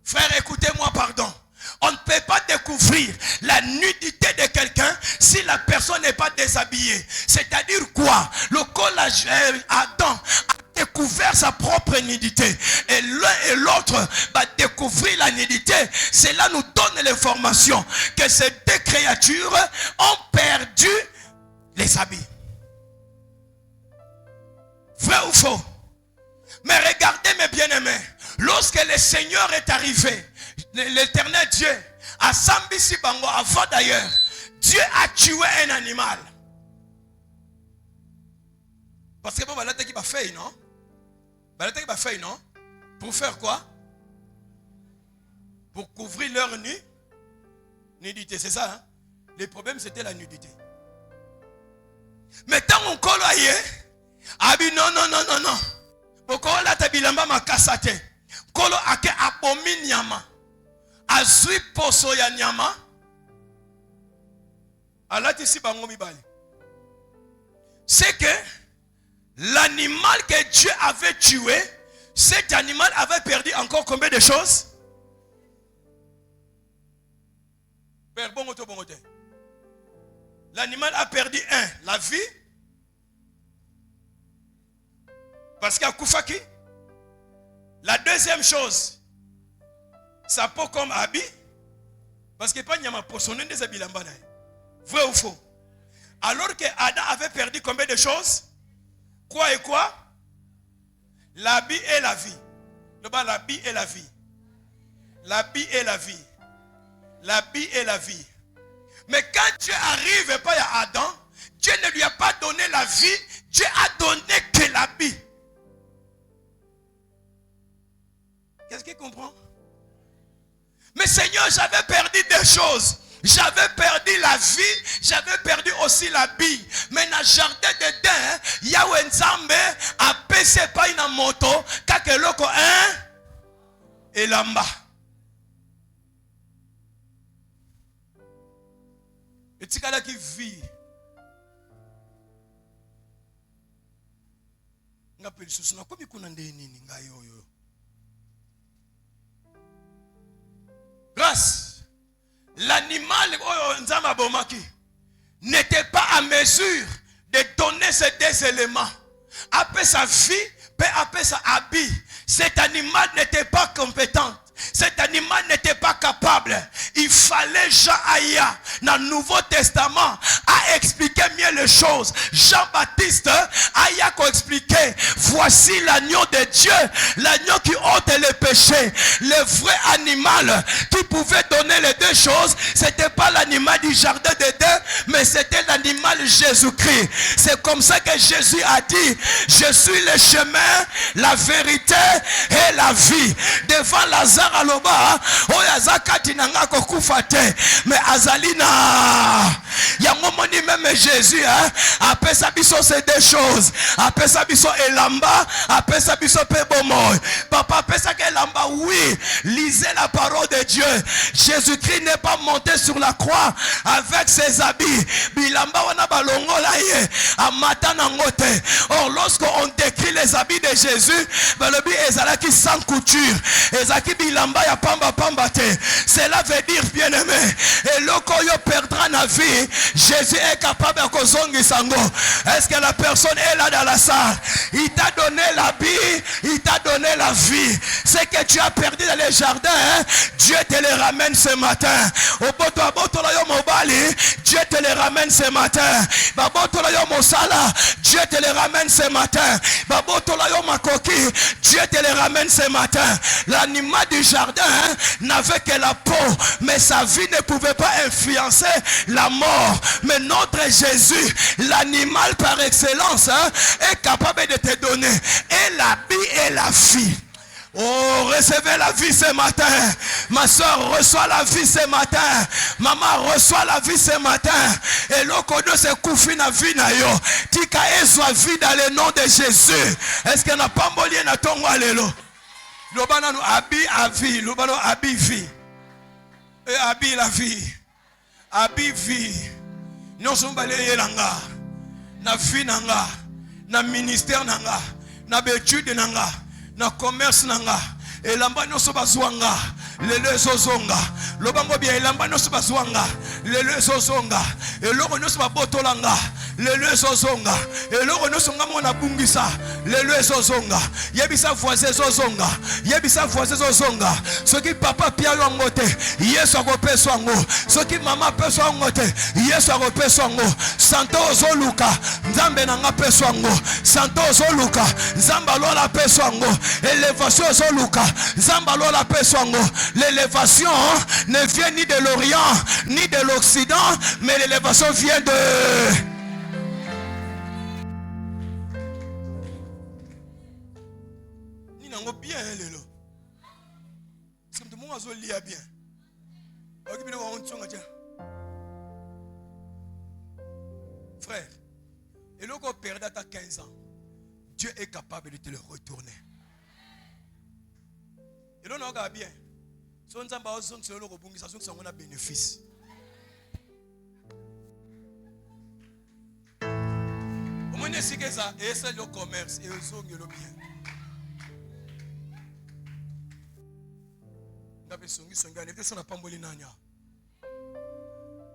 Frère, écoutez-moi, pardon. On ne peut pas découvrir la nudité de quelqu'un si la personne n'est pas déshabillée. C'est-à-dire quoi? Le collage Adam a découvert sa propre nudité. Et l'un et l'autre va découvrir la nudité. Cela nous donne l'information que ces deux créatures ont perdu les habits. Vrai ou faux? Mais regardez mes bien-aimés. Lorsque le Seigneur est arrivé, l'Éternel Dieu, à Sambisi Bango, avant d'ailleurs, Dieu a tué un animal. Parce que bon, qui va faire, non? Qui va faire, non? Pour faire quoi? Pour couvrir leur nudité, c'est ça, hein? Le problème, c'était la nudité. Mais tant on colle aïe, non. Pourquoi la tabilamba ma cassate? Kolo ake abomi nyama. Azui poso ya nyama. Alati si bango mibali. C'est que l'animal que Dieu avait tué, cet animal avait perdu encore combien de choses? L'animal a perdu la vie. Parce qu'il y a Koufaki. La deuxième chose, sa peau comme habit. Parce qu'il n'y a pas de poissonné des habits. Vrai ou faux? Alors que Adam avait perdu combien de choses? Quoi et quoi? L'habit et la vie. L'habit et la vie. L'habit et la vie. L'habit et la vie. Mais quand Dieu arrive pas à Adam, Dieu ne lui a pas donné la vie, Dieu a donné que l'habit. Qu'est-ce qu'il comprend? Mais Seigneur, j'avais perdu des choses. J'avais perdu la vie, j'avais perdu aussi l'habit. Mais dans le jardin d'Éden, il y a un Nzambe à passer pas une moto, kake loko et lamba. Et tu as qui vit. Ngapeli susu na komi kuna ndeni ngayo yo. Grâce, l'animal n'était pas à mesure de donner ces deux éléments. Après sa vie, après sa habit, cet animal n'était pas compétent. Cet animal n'était pas capable. Il fallait Jean Aya, dans le Nouveau Testament, à expliquer mieux les choses. Jean-Baptiste Aya a expliqué, voici l'agneau de Dieu, l'agneau qui ôte les péchés. Le vrai animal qui pouvait donner les deux choses, c'était pas l'animal du jardin d'Éden, mais c'était l'animal Jésus-Christ. C'est comme ça que Jésus a dit, je suis le chemin, la vérité et la vie. Devant Lazare aloba, oyazakati nanga kokufate, mais azalina, yangomoni même Jésus, après sa biso c'est deux choses, après sa biso elamba, après sa biso pebomoy, papa après sa elamba, oui, lisez la parole de Dieu. Jésus-Christ n'est pas monté sur la croix avec ses habits, bilamba wana balongola ye, amata nangote. Or lorsqu'on décrit les habits de Jésus, le bi ezalaki sans couture, ezaki bilamba ya pamba pamba te. Cela veut dire, bien aimé, et lokoyo perdra na vie, Jésus est capable de kozongi sango. Est-ce que la personne est là dans la salle? Il t'a donné l'habit, il t'a donné la vie. Ce que tu as perdu dans les jardins, Dieu te les ramène ce matin. Oboto aboto la yo mobali, Dieu te les ramène ce matin. Baboto la yo mosala, Dieu te les ramène ce matin. Baboto la yo makoki, Dieu te les ramène ce matin. L'animal du jardin n'avait que la peau, mais sa vie ne pouvait pas influencer la mort. Mais notre Jésus, l'animal par excellence, est capable de te donner et l'habit et la vie. Oh, recevez la vie ce matin. Ma soeur reçoit la vie ce matin. Maman reçoit la vie ce matin. Et l'okodo se koufi na vie na yo. Tika ezwa vie dans le nom de Jésus. Est-ce qu'il n'y a pas mboli na tongo alelo? Lobana no abi avi, lobano abi vi. Et abi la vie. Abi vi. Nous sommes allés langa. Na vie nanga. Na ministère nanga. Na étude nanga. Na commerce nanga. Et lamba nous sommes bazwanga. Lelo ezozonga lobango bia elamba nyonso bazwanga lelo ezozonga eloko nyonso babotolanga lelo ezozonga eloko nyonso nga mona bungisa lelo ezozonga yebisa voisin ezozonga yebisa voisin ezozonga soki papa pia yango te Yesu akopesa yango soki mama pesa yango te Yesu akopesa yango santo ozoluka nzambe nanga pesa yango santo ozoluka nzamba lola pesa yango élévation ozoluka nzamba lola pesa yango. L'élévation ne vient ni de l'Orient ni de l'Occident, mais l'élévation vient de... Ni n'ango bien lelo. C'est tout le monde a lia bien. Frère, et le gars perdait à 15 ans. Dieu est capable de te le retourner. Et là, on a bien. Si on a un bénéfice. Au moins, c'est que ça, et c'est le commerce, et ils ont le bien.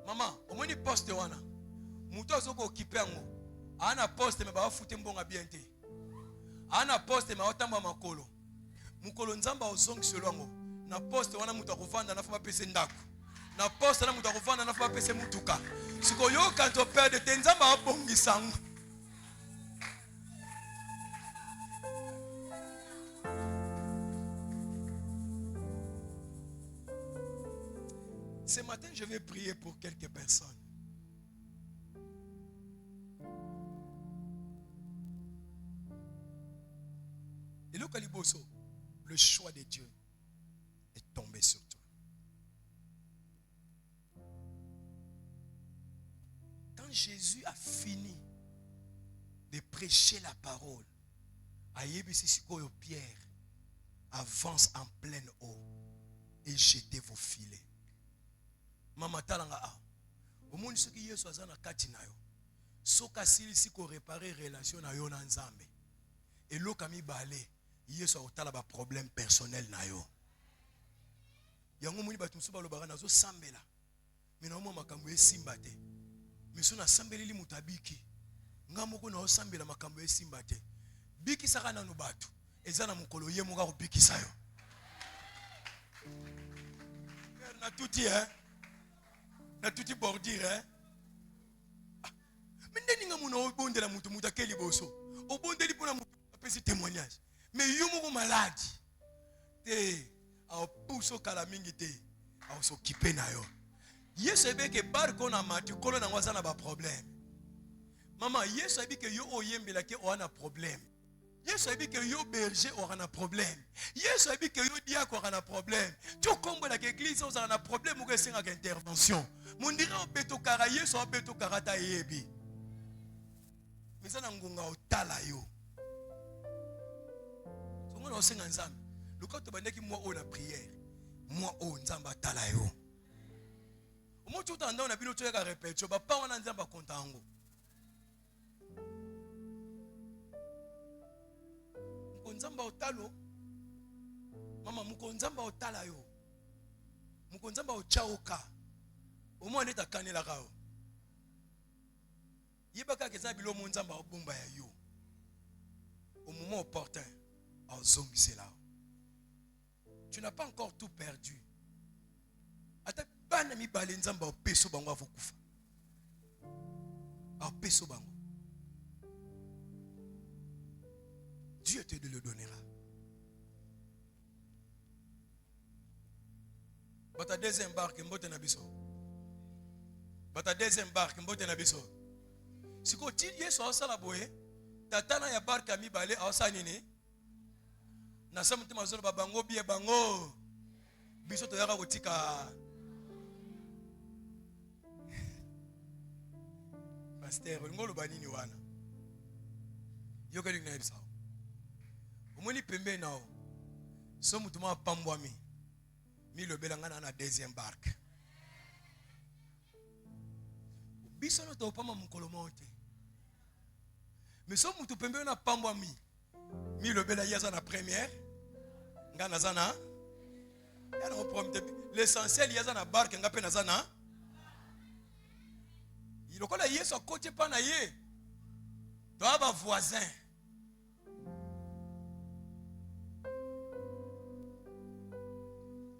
Maman, au moins, il poste. Mouto a occupé un mot. Ana poste, mais va foutre un bon bien. Ana poste, mais va tamba makolo. Mukolo nzamba ozong selongo. Na poste wana mutu akuvanda na fama pese ndako. Na poste na mutu akuvanda na fama pese mutuka. Siko yo quand on perd de nzamba abongisango. Ce matin, je vais prier pour quelques personnes. Et le Kaliboso, le choix de Dieu est tombé sur toi. Quand Jésus a fini de prêcher la parole, à Yébisisiko Pierre, avance en pleine eau et jetez vos filets. Mama talanga a. Au monde ce qui Yesu azana kati na yo. Soka sili siko réparer relation na yo na Nzambe. Et lo kami balé. Yesu otala ba problème personnel na yo. Yango muni batu msuba lo bagana zo sambela. Mina mo makambo esimba te. Miso na sambeli mutabiki. Ngamoko na osambela makambo esimba te. Biki saka na no batu. Ezana mukolo ye muka kubiki sayo. Na tuti na tuti bordire mais ndeni nga muna obondela mutu mutakeli boso obondeli pona mutu apesi témoignage mais yo moko malade te a puso kala mingi te a s'occuper na yo Yesu ebeke barko na mati kolo na ngwaza na ba problème maman Yesu ebike yo oyembela ke o ana problème Yesu a dit que yo berger aura un problème. Yesu a dit que yo diacre aura un problème. Tu comprends que l'église aura un problème ou que c'est une intervention. Mon dirait au beto kara Yesu au beto kara ta yebi. Mais ça n'a ngonga au tala yo. So moi on sait ensemble. Le quand tu bandes qui moi on la prière. Moi on nzamba tala yo. Au moins tout en temps on a bien tu as répété. Ba pas on a nzamba kontango. Mukonzamba otalo mama mukonzamba otala yo mukonzamba ochaoka omo ndeta kanela kao yebaka keza bilo munzamba obomba ya yo au moment opportun en zombisela tu n'as pas encore tout perdu ata bana mi bale nzamba opeso bango avokufa opeso bango Dieu te le donnera. Bata deuxième barque mbote na biso. Bata deuxième barque mbote na biso. Siko ti Yesu osala boye, tatana ya barque ami balé osala nini? Na samuti mazolo babango bie bango. Biso to yaka kotika. Pasteur, ngolo banini wana. Yoko linga bisa. Omoni pembe nao So mutuma pambwami. Mi le belanga na deuxième barque. Biso no to pamba mukolo monte. Mais so mutu pembe na pambwami. Mi le bela yaza na première. Ngana zana. L'essentiel yaza na barque ngape na zana. Il lokola yeso akote pa na ye. Toi ba voisin.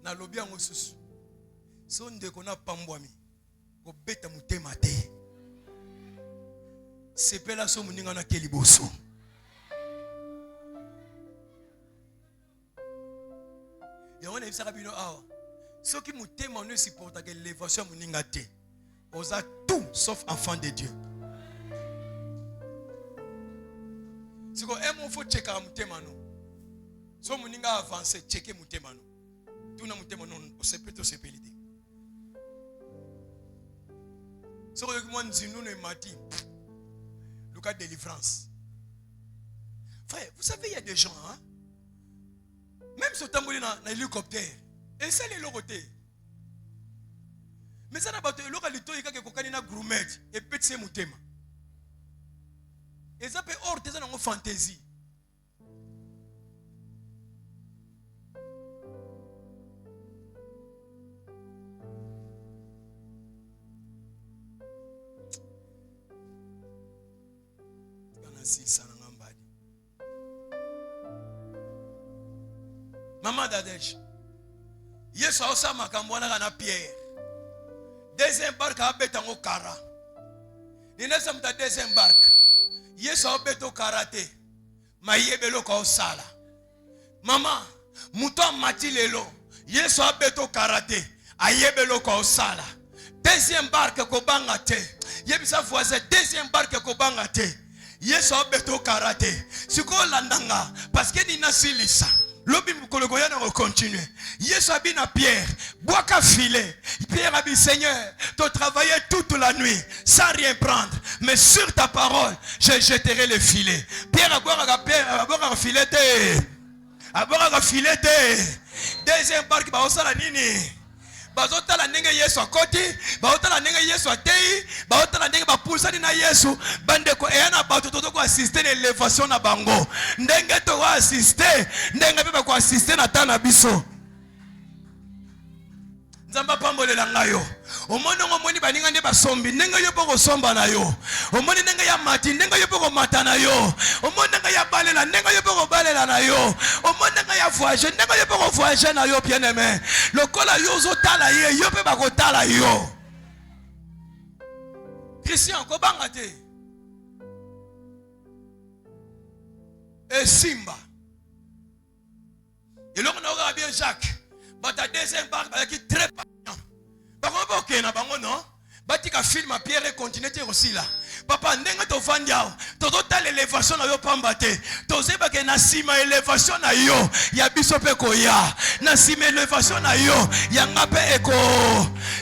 Na lobi yango susu. So ndeko na pambwami. Ko beta mutema te. Sepela so muninga na keliboso. Yawone bisaka bino awa. Ceux qui mutema ne supportent que l'élévation muninga te. Osa tout sauf enfant de Dieu. Si ko emo faut checker mutema no. So muninga avancer checker mutema no. Tout na mutema no osepeto sepelite. So ko yo mon zinu no mati. Lucas délivrance. Frère, vous savez il y a des gens hein. Même si tu as un hélicoptère, et c'est les côté. Mais ça n'a pas été le cas de toi, il y a un gourmet, et petit c'est mon thème. Et ça peut hors de une fantaisie. Maman d'Adèche. Yesu a osa makambwana na Pierre. Deuxième barque a betango kara. Ninesa mta deuxième barque. Yesu a beto karate. Mayebelo ka osala. Maman, muto mati lelo. Yesu a beto karate. Ayebelo ka osala. Deuxième barque ko bangate. Yebisa voisin deuxième barque ko bangate. Yesu a beto karate. Siko landanga parce que ni nasilisa. Lobi mukologoya na continuer. Yesu a bien à Pierre, bois qu'à filet. Pierre a dit Seigneur, tu as travaillé toute la nuit sans rien prendre, mais sur ta parole, je jetterai le filet. Pierre a boire à fileté. A boire à fileté. Deuxième barque ba osala nini? Bazota la ndenge Yesu akoti, bazota la ndenge Yesu atei, bazota la ndenge ba pulsani na Yesu, bande ko eyana bato toto ko assister l'élévation na bango. Ndenge to wa assister, ndenge pe ba ko assister na tana biso. Nzamba pambolela ngayo. Omoni ngomoni baninga nde basombi, ndenge yo poko somba na yo. Omoni ndenge ya mati, ndenge yo poko mata na yo. Omoni ndenge ya balela, ndenge yo poko balela na yo. Omoni ndenge ya voyager, ndenge yo poko voyager na yo bien-aimé. Lokola yo zo tala ye, yo pe bako tala yo. Christian ko banga te. Et Simba. Et l'on aura bien Jacques. Bata deuxième barque qui très patient. Par contre, na bango non. Bati ka film à Pierre et continue aussi là. Papa ndenge to vandiao. To total élévation na yo pambate. To zeba ke na sima élévation na yo. Ya biso pe ko ya. Na sima élévation na yo. Ya ngape eko.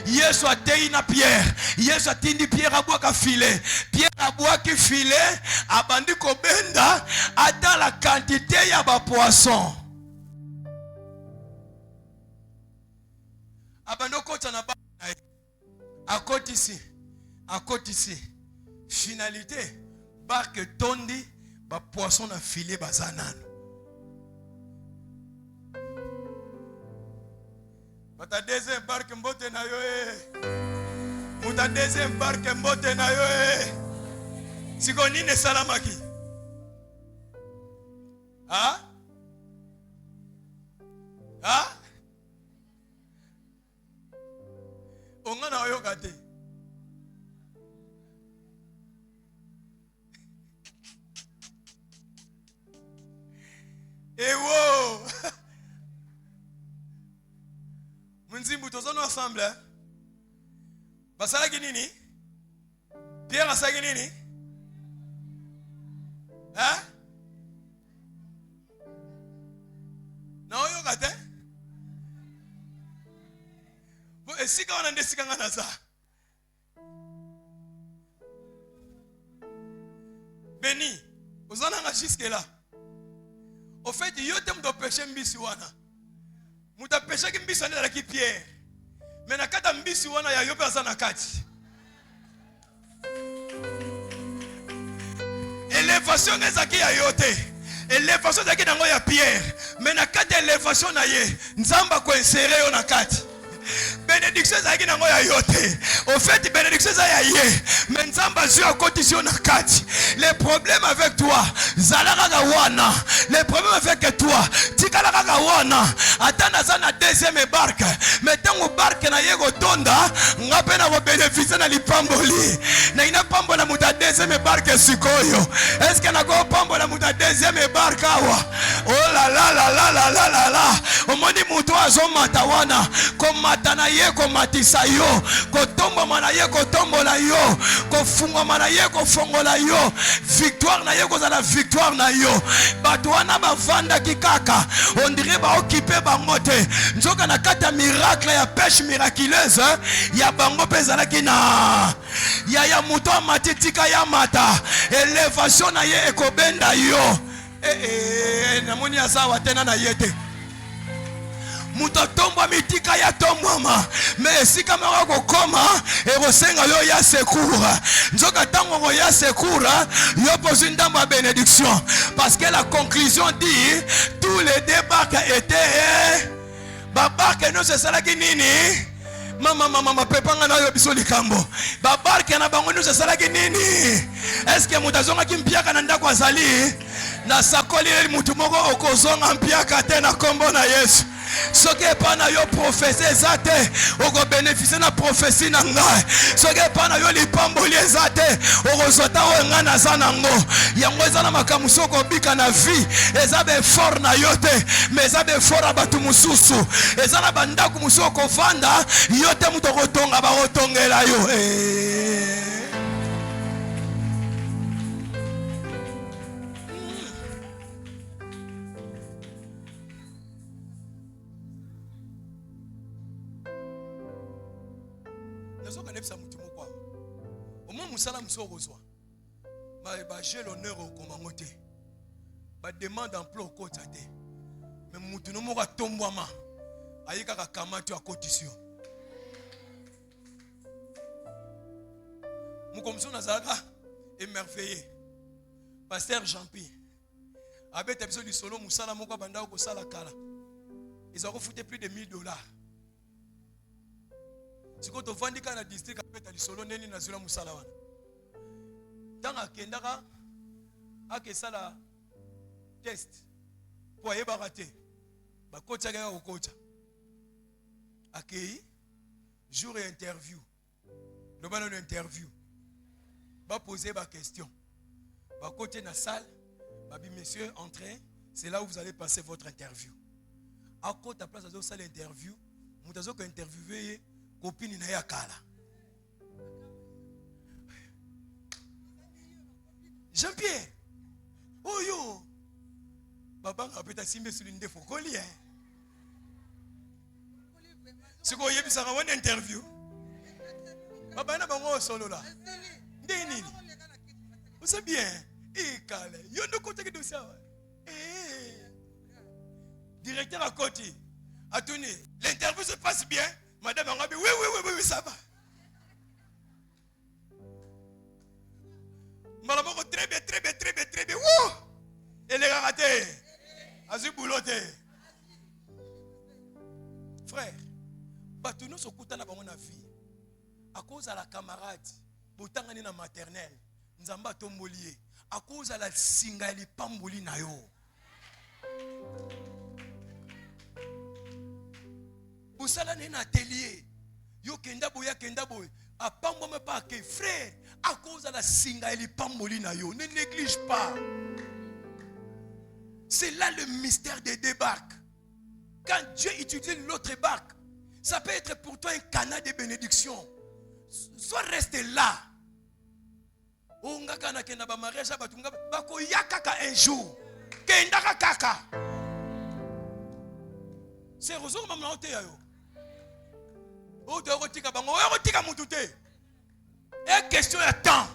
Yesu atei na Pierre. Yesu atindi Pierre abwa ka filet. Pierre abwa ki filet. Abandi ko benda. Ata la quantité ya ba poisson. Abando kota na ba à côté ici finalité barque tondi ba poisson na filet bazanan bata deuxième barque mbote na yo muta deuxième barque mbote na yo siko nini salamaki ah ah onga na yo gate ewo munzimbu tozono ensemble basala nini Pierre asala nini hein na yo gate esika wana ndesika ngana za Béni, vous en avez jusque là. Au fait, il y a des péché mbisi wana. Muta péché qui mbisi ane qui Pierre. Mais na kata mbisi wana ya yo pesa na kati. Élévation ezaki ya yote. Élévation ezaki nango ya Pierre. Mais na kata élévation na ye, Nzamba ko insérer yo na kati. Bénédiction ezaki nango ya yote. Au fait bénédiction ezaki ya ye. Mais Nzamba zio akotisi yo na kati. Les problèmes avec toi, zalaka wana. Les problèmes avec toi, tikala kaka wana. Atana za na deuxième barque. Mais tango barque na yego tonda, ngape na ko bénéficier na lipamboli. Na ina pambola muta deuxième barque sikoyo. Est-ce que na ko pambola muta deuxième barque awa? Oh la la la la la la la la. Omoni muto azomata wana, komata na ye komatisa yo, kotomba mana ye kotombola yo, kofunga mana ye kofongola yo. Victoire na ye kozala victoire na yo. Bato wana bavanda kikaka, on dirait ba occuper bango te. Nzoka na kata miracle ya pêche miraculeuse, ya bango pezala kina. Ya muto amatitika ya mata. Élévation na ye ekobenda yo. Namoni asawa tena na yete. Muto tomba mitika ya tombama. Mais si kama wako koma, erosenga yo ya secours. Nzoka tango ya secours, yo pose une dame à bénédiction. Parce que la conclusion dit, tous les débarques étaient, babarque no se salaki nini? Mama pepanga na yo biso likambo. Babarque na bango no se salaki nini? Est-ce que mutazonga kimpiaka na ndako azali? Na sakoli mutu moko okozonga mpiaka te na kombo na Yesu. Ce qui est pas na yo prophétie zate, oko bénéficier na prophétie na ngai. Ce qui est pas na yo lipamboli zate, oko zota o ngana zanango. Yango ezana makamuso ko bika na vie, ezabe fort na yote, mais ezabe fort abatu mususu. Ezana banda ku muso ko vanda, yote muto ko tonga ba otongela yo. Au moins, Moussala Mousso reçoit. J'ai l'honneur au commandoté. Je demande d'emploi au côté. Mais Moutono Moura Tombouama. Aïka Kamatu à cotisation. Moukomso Nazara émerveillé. Pasteur Jean-Pierre. Avec l'épisode du solo Moussala Moka Banda au Sala Kala. Ils ont refouté plus de $1000. Si vous avez un district qui est solo neni na zula musala wana. Tanga kendaka akesala test pour yeba raté. Ba kocha ga ko kocha. Akei jour et interview. Le ballon interview. Ba poser ba question. Ba côté na salle, ba bi messieurs entrez, c'est là où vous allez passer votre interview. À côté à place de salle interview, mutazo ko interviewer copine na ya kala. Jean-Pierre. Oh yo. Baba ngapeta simbe sulinde fokoli hein. Siko yebisa ka wana interview. Baba na bango solo là. Ndeni. Vous savez bien. Kala. Yo ndo côté de ça. Directeur à côté. Attendez, l'interview se passe bien. Madame Angabi, oui, ça va. Madame très bien. Wouh! Elle est ratée. Azu boulotte. Frère, batuno sokuta na bango na vie. À cause de la camarade, botangani na maternelle, nzamba tombolier. À cause de la singa li pamboli na yo. Boussala n'est un atelier. Yo kenda boya. A pambo me pas que frère. À cause de la singa et les pamboli na yo. Ne néglige pas. C'est là le mystère des débarques. Quand Dieu utilise l'autre barque, ça peut être pour toi un canal de bénédiction. Sois resté là. Onga kana kenda ba mariage batunga bako yakaka un jour. Kenda kaka. C'est rozo comme maman te yo. Oh, tu as bango, tu as moutoute. Et question de temps.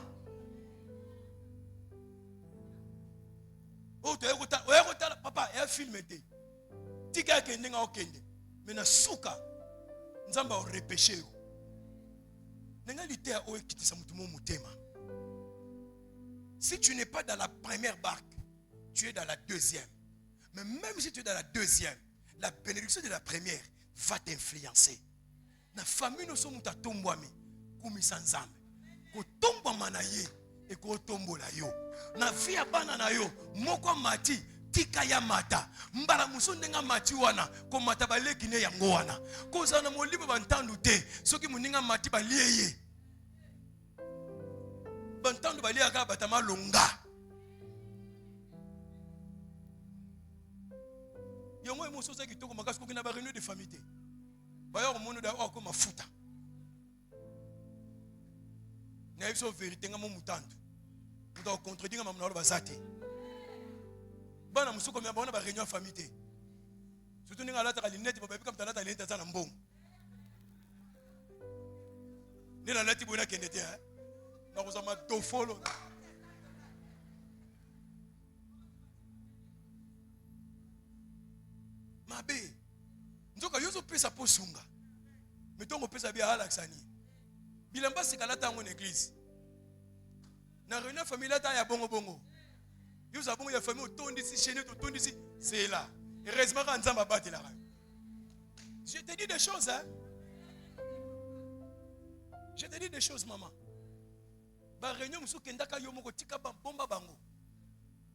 Oh, tu as papa, et un film était. Tu as kende nga okende. Mais na suka nzamba o repêché yo. Nenga lité a oe kitisa mutumo mutema. Si tu n'es pas dans la première barque, tu es dans la deuxième. Mais même si tu es dans la deuxième, la bénédiction de la première va t'influencer. Na famille no so muta tombwami kumisa nzambe. Ko tombwa na ye e ko tombola yo. Na vie ya bana na yo moko mati tika ya mata mbala muso ndenga mati wana ko mata baleki ne yango wana. Ko zana molibo bantandu te soki muninga mati balieye. Bantandu balia ka batama longa. Yongo emoso za kitoko makasi ko kina ba réunion de famille te. Ba yo mono da ko mafuta. Na yeso vérité nga mo mutandu. Muta contredire ma mnalo bazate. Bana musuko mya bona ba réunion famille te. Surtout ninga lata kalinete ba bika mtalata leta sana mbongo. Nina lati bona kendete hein. Na kozama tofolo. Mabe. Nzoka yozo pesa posunga. Metongo pesa bia halaksani. Bilamba sikalata en église. Na réunion famille ta ya bongo bongo. Yozo bongo ya famille otondi si chez nous otondi si c'est là. Heureusement quand nzamba bati la. Je te dis des choses hein. Je te dis des choses maman. Ba réunion musu kendaka yo moko tika ba bomba bango.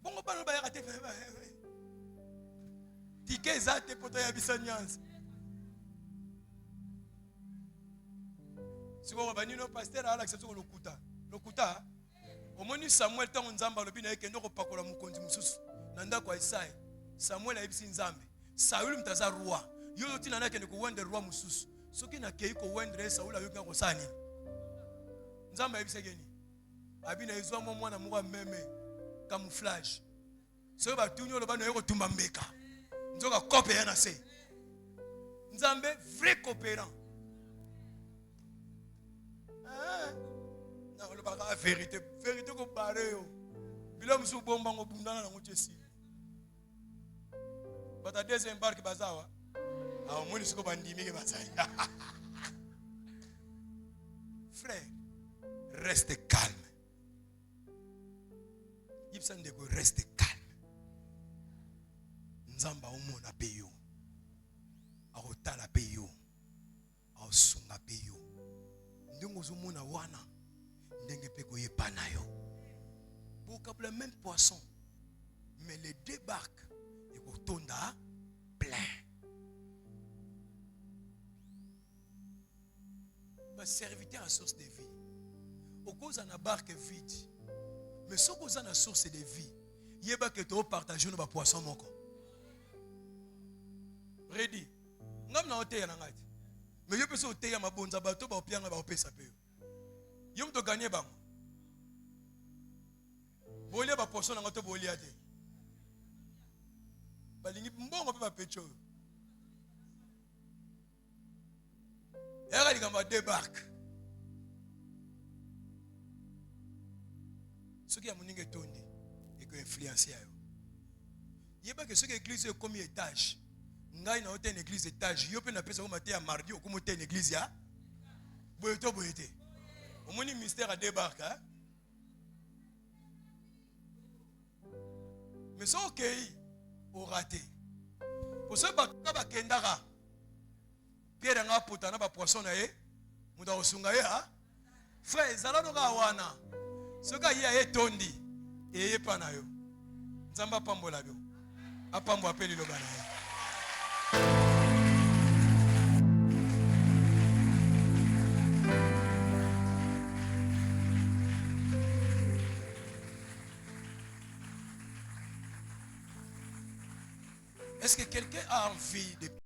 Bongo bano ba ya te. Tike zate poto ya bisanyanza. Si vous avez un pasteur à l'accès sur lokuta, au moins Samuel tant nzamba lobi na ekendo ko pakola mukonzi mususu. Nanda kwa Isai. Samuel ayibisi nzambe. Saul mtaza roi. Yo tina na kende ko wende roi mususu. Soki na kei ko wendre Saul ayoka ko sani. Nzamba ayibisi geni. Abi na izwa mwana mwa meme camouflage. So ba tunyo lo ba no yoko tumba mbeka. Nzoka kope yana se. Nzambe vrai coopérant. La vérité, vérité ko baré yo. Bila musu bomba ngo bundana na ngotesi. Bata deuxième barque bazawa. Ah omoni siko bandimi ke bazai. Frère, reste calme. Ibsan de ko reste calme. Nzamba omona pe yo. Akotala pe yo. Asunga pe yo. Ndingo zomona wana. Beaucoup le même poisson, mais les deux barques et pour tonda plein. Ma serviteur à source de vie. Au cause de la barque vide, mais ce cause de la source de vie, il y a que tu partages nos poissons moko. Ready? Ngam na hotel na ngati. Mais yo pesa hotel ya mabonza bato ba opianga ba opesa pe. Yom to gagner bang. Bolia ba poisson na to bolia te. Balingi mbongo pe ba pecho. Era ligamba débarque. Ce qui a moninge tondi et que influencer yo. Yeba que ce que église est comme étage. Ngai na hôtel église étage, yo pe na pesa ko maté ya mardi o comme hôtel église ya. Boyeto boyete. Au moins, le mystère a débarqué. Hein? Mais c'est ok, au raté. Pour ce qui est Pierre n'a pas de poisson, Mouda Osungaye, frère, Zaladoga Wana, ce gars y a tondi, et y pas nayo. Zamba Pambolabio, Apambo appelle le Banayo. Est-ce que quelqu'un a envie de